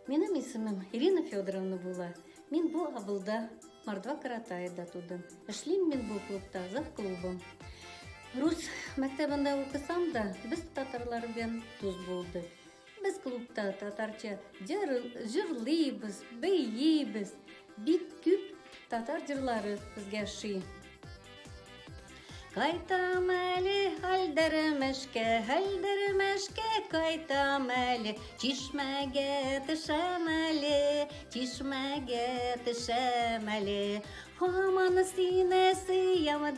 Менің есімім Ирина Федоровна була. Мен бұл авылда Мордва Каратайда тудым. Эшлейм мен бұл клубта, зав клубым. Рус мәктәбендә укысам да, без татарлармен туз булдык. Без клубта татарча җырлыйбыз, бейибез. Бик күп татар җырлары безгә ошый. Кайтам әле хәлдермешкә, кайтам әле, чишмәгә төшәм әле. Һаман сине сөям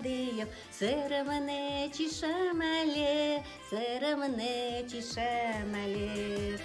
диеп, сырымны чишәм әле.